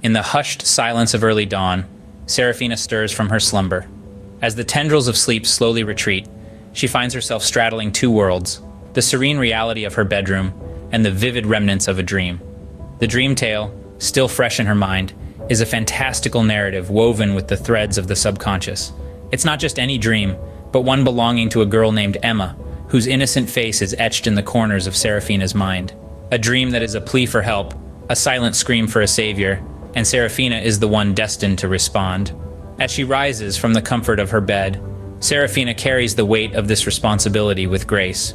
In the hushed silence of early dawn, Seraphina stirs from her slumber. As the tendrils of sleep slowly retreat, she finds herself straddling two worlds, the serene reality of her bedroom and the vivid remnants of a dream. The dream tale, still fresh in her mind, is a fantastical narrative woven with the threads of the subconscious. It's not just any dream, but one belonging to a girl named Emma, whose innocent face is etched in the corners of Seraphina's mind. A dream that is a plea for help, a silent scream for a savior, and Seraphina is the one destined to respond. As she rises from the comfort of her bed, Seraphina carries the weight of this responsibility with grace.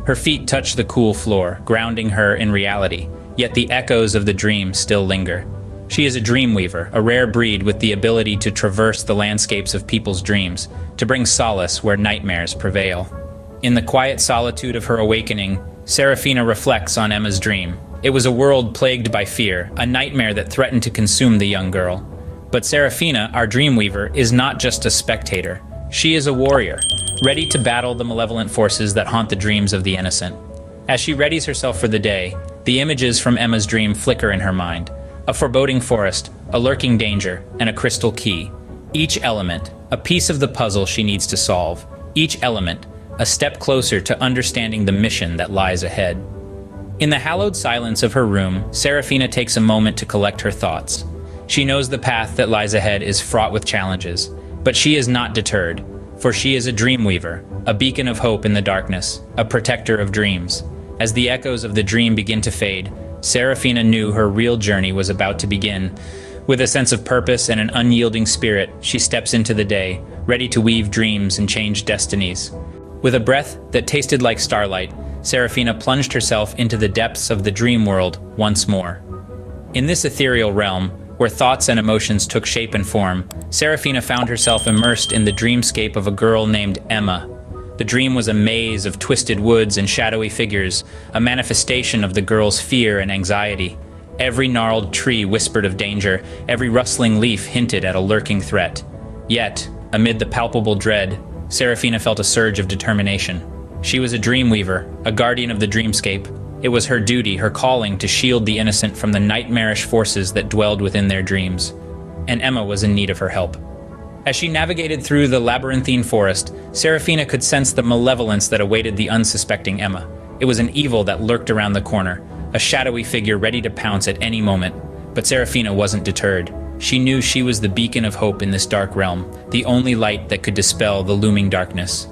Her feet touch the cool floor, grounding her in reality, yet the echoes of the dream still linger. She is a dreamweaver, a rare breed with the ability to traverse the landscapes of people's dreams, to bring solace where nightmares prevail. In the quiet solitude of her awakening, Seraphina reflects on Emma's dream. It was a world plagued by fear, a nightmare that threatened to consume the young girl. But Seraphina, our dreamweaver, is not just a spectator. She is a warrior, ready to battle the malevolent forces that haunt the dreams of the innocent. As she readies herself for the day, the images from Emma's dream flicker in her mind. A foreboding forest, a lurking danger, and a crystal key. Each element, a piece of the puzzle she needs to solve. Each element, a step closer to understanding the mission that lies ahead. In the hallowed silence of her room, Seraphina takes a moment to collect her thoughts. She knows the path that lies ahead is fraught with challenges, but she is not deterred, for she is a dreamweaver, a beacon of hope in the darkness, a protector of dreams. As the echoes of the dream begin to fade, Seraphina knew her real journey was about to begin. With a sense of purpose and an unyielding spirit, she steps into the day, ready to weave dreams and change destinies. With a breath that tasted like starlight, Seraphina plunged herself into the depths of the dream world once more. In this ethereal realm, where thoughts and emotions took shape and form, Seraphina found herself immersed in the dreamscape of a girl named Emma. The dream was a maze of twisted woods and shadowy figures, a manifestation of the girl's fear and anxiety. Every gnarled tree whispered of danger, every rustling leaf hinted at a lurking threat. Yet, amid the palpable dread, Seraphina felt a surge of determination. She was a dreamweaver, a guardian of the dreamscape. It was her duty, her calling, to shield the innocent from the nightmarish forces that dwelled within their dreams. And Emma was in need of her help. As she navigated through the labyrinthine forest, Seraphina could sense the malevolence that awaited the unsuspecting Emma. It was an evil that lurked around the corner, a shadowy figure ready to pounce at any moment. But Seraphina wasn't deterred. She knew she was the beacon of hope in this dark realm, the only light that could dispel the looming darkness.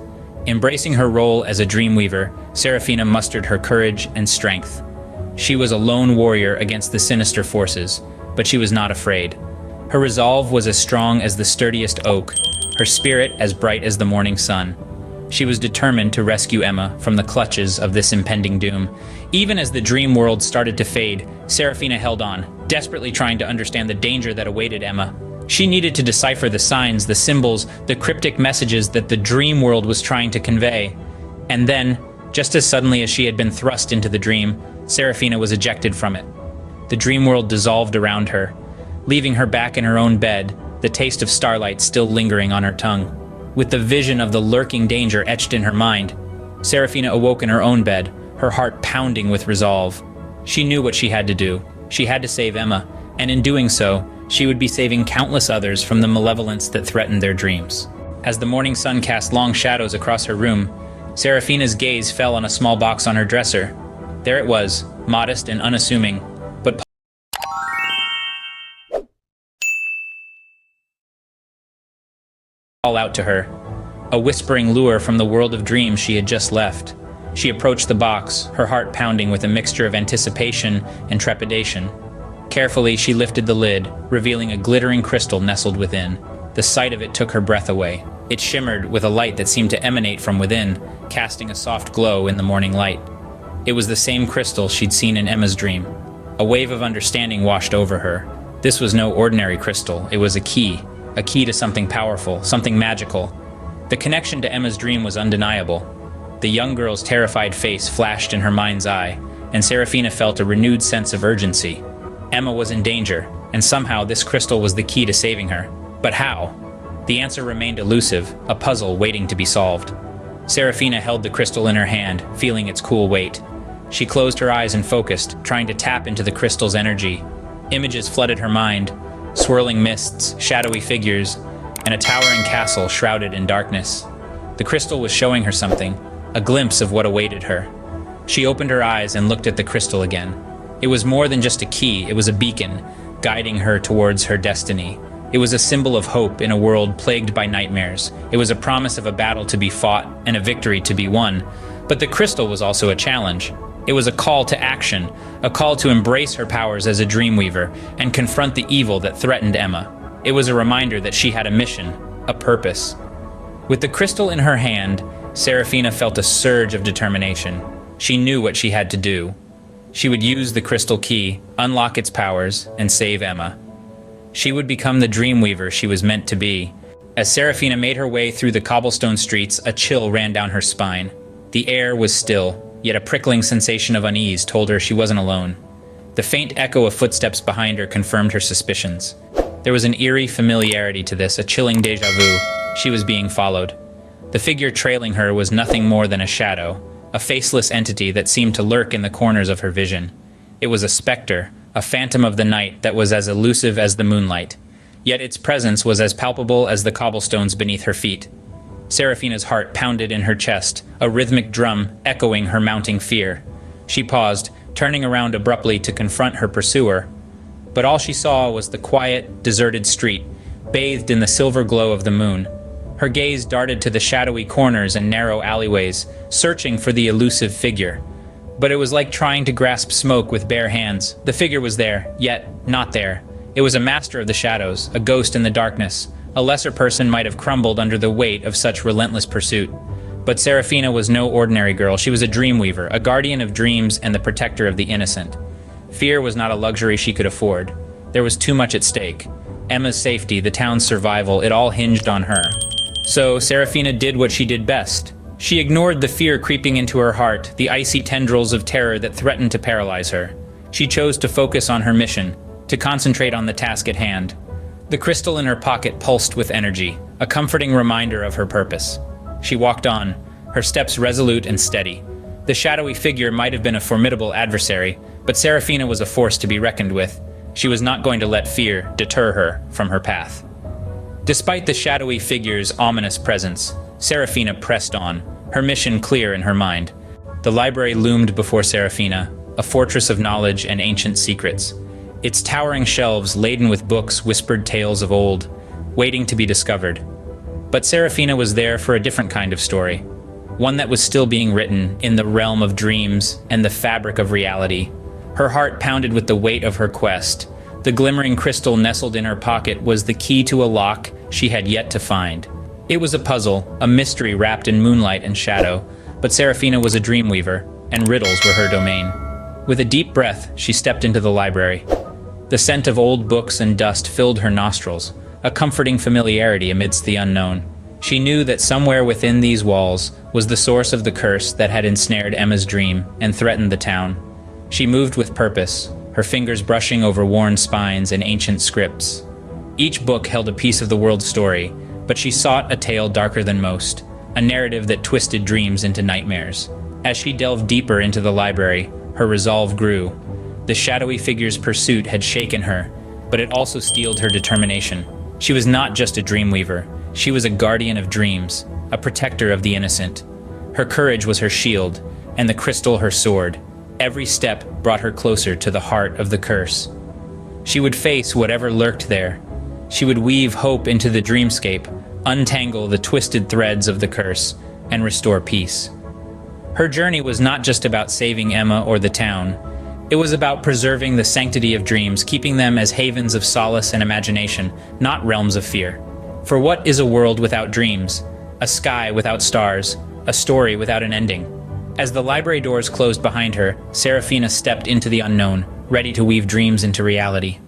Embracing her role as a dreamweaver, Seraphina mustered her courage and strength. She was a lone warrior against the sinister forces, but she was not afraid. Her resolve was as strong as the sturdiest oak, her spirit as bright as the morning sun. She was determined to rescue Emma from the clutches of this impending doom. Even as the dream world started to fade, Seraphina held on, desperately trying to understand the danger that awaited Emma. She needed to decipher the signs, the symbols, the cryptic messages that the dream world was trying to convey. And then, just as suddenly as she had been thrust into the dream, Seraphina was ejected from it. The dream world dissolved around her, leaving her back in her own bed, the taste of starlight still lingering on her tongue. With the vision of the lurking danger etched in her mind, Seraphina awoke in her own bed, her heart pounding with resolve. She knew what she had to do. She had to save Emma, and in doing so, she would be saving countless others from the malevolence that threatened their dreams. As the morning sun cast long shadows across her room, Seraphina's gaze fell on a small box on her dresser. There it was, modest and unassuming, but call out to her, a whispering lure from the world of dreams she had just left. She approached the box, her heart pounding with a mixture of anticipation and trepidation. Carefully, she lifted the lid, revealing a glittering crystal nestled within. The sight of it took her breath away. It shimmered with a light that seemed to emanate from within, casting a soft glow in the morning light. It was the same crystal she'd seen in Emma's dream. A wave of understanding washed over her. This was no ordinary crystal. It was a key to something powerful, something magical. The connection to Emma's dream was undeniable. The young girl's terrified face flashed in her mind's eye, and Seraphina felt a renewed sense of urgency. Emma was in danger, and somehow this crystal was the key to saving her. But how? The answer remained elusive, a puzzle waiting to be solved. Seraphina held the crystal in her hand, feeling its cool weight. She closed her eyes and focused, trying to tap into the crystal's energy. Images flooded her mind, swirling mists, shadowy figures, and a towering castle shrouded in darkness. The crystal was showing her something, a glimpse of what awaited her. She opened her eyes and looked at the crystal again. It was more than just a key, it was a beacon, guiding her towards her destiny. It was a symbol of hope in a world plagued by nightmares. It was a promise of a battle to be fought and a victory to be won. But the crystal was also a challenge. It was a call to action, a call to embrace her powers as a Dreamweaver and confront the evil that threatened Emma. It was a reminder that she had a mission, a purpose. With the crystal in her hand, Seraphina felt a surge of determination. She knew what she had to do. She would use the crystal key, unlock its powers, and save Emma. She would become the Dreamweaver she was meant to be. As Seraphina made her way through the cobblestone streets, a chill ran down her spine. The air was still, yet a prickling sensation of unease told her she wasn't alone. The faint echo of footsteps behind her confirmed her suspicions. There was an eerie familiarity to this, a chilling déjà vu. She was being followed. The figure trailing her was nothing more than a shadow, a faceless entity that seemed to lurk in the corners of her vision. It was a specter, a phantom of the night that was as elusive as the moonlight. Yet its presence was as palpable as the cobblestones beneath her feet. Seraphina's heart pounded in her chest, a rhythmic drum echoing her mounting fear. She paused, turning around abruptly to confront her pursuer. But all she saw was the quiet, deserted street, bathed in the silver glow of the moon. Her gaze darted to the shadowy corners and narrow alleyways, searching for the elusive figure. But it was like trying to grasp smoke with bare hands. The figure was there, yet not there. It was a master of the shadows, a ghost in the darkness. A lesser person might have crumbled under the weight of such relentless pursuit. But Seraphina was no ordinary girl. She was a Dreamweaver, a guardian of dreams and the protector of the innocent. Fear was not a luxury she could afford. There was too much at stake. Emma's safety, the town's survival, it all hinged on her. So Seraphina did what she did best. She ignored the fear creeping into her heart, the icy tendrils of terror that threatened to paralyze her. She chose to focus on her mission, to concentrate on the task at hand. The crystal in her pocket pulsed with energy, a comforting reminder of her purpose. She walked on, her steps resolute and steady. The shadowy figure might have been a formidable adversary, but Seraphina was a force to be reckoned with. She was not going to let fear deter her from her path. Despite the shadowy figure's ominous presence, Seraphina pressed on, her mission clear in her mind. The library loomed before Seraphina, a fortress of knowledge and ancient secrets. Its towering shelves laden with books whispered tales of old, waiting to be discovered. But Seraphina was there for a different kind of story, one that was still being written in the realm of dreams and the fabric of reality. Her heart pounded with the weight of her quest. The glimmering crystal nestled in her pocket was the key to a lock she had yet to find. It was a puzzle, a mystery wrapped in moonlight and shadow, but Seraphina was a Dreamweaver, and riddles were her domain. With a deep breath, she stepped into the library. The scent of old books and dust filled her nostrils, a comforting familiarity amidst the unknown. She knew that somewhere within these walls was the source of the curse that had ensnared Emma's dream and threatened the town. She moved with purpose, her fingers brushing over worn spines and ancient scripts. Each book held a piece of the world's story, but she sought a tale darker than most, a narrative that twisted dreams into nightmares. As she delved deeper into the library, her resolve grew. The shadowy figure's pursuit had shaken her, but it also steeled her determination. She was not just a Dreamweaver, she was a guardian of dreams, a protector of the innocent. Her courage was her shield, and the crystal her sword. Every step brought her closer to the heart of the curse. She would face whatever lurked there. She would weave hope into the dreamscape, untangle the twisted threads of the curse, and restore peace. Her journey was not just about saving Emma or the town. It was about preserving the sanctity of dreams, keeping them as havens of solace and imagination, not realms of fear. For what is a world without dreams? A sky without stars, a story without an ending. As the library doors closed behind her, Seraphina stepped into the unknown, ready to weave dreams into reality.